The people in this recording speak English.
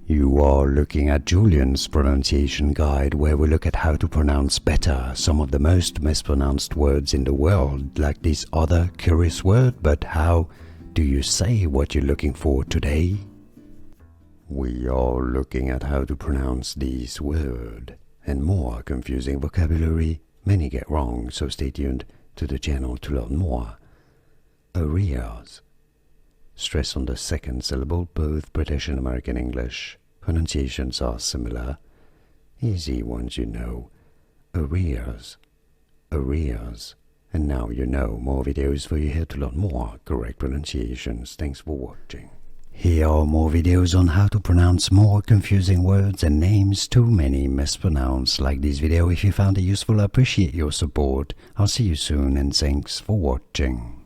You are looking at Julian's pronunciation guide, where we look at how to pronounce better some of the most mispronounced words in the world, like this other curious word. But how do you say what you're looking for today? We are looking at how to pronounce this word and more confusing vocabulary many get wrong, so stay tuned to the channel to learn more. Arrears. Stress on the second syllable. Both British and American English pronunciations are similar. Easy ones you know. Arrears. Arrears. And now you know. More videos for you here to learn more correct pronunciations. Thanks for watching. Here are more videos on how to pronounce more confusing words and names too many mispronounced. Like this video if you found it useful. I appreciate your support. I'll see you soon and thanks for watching.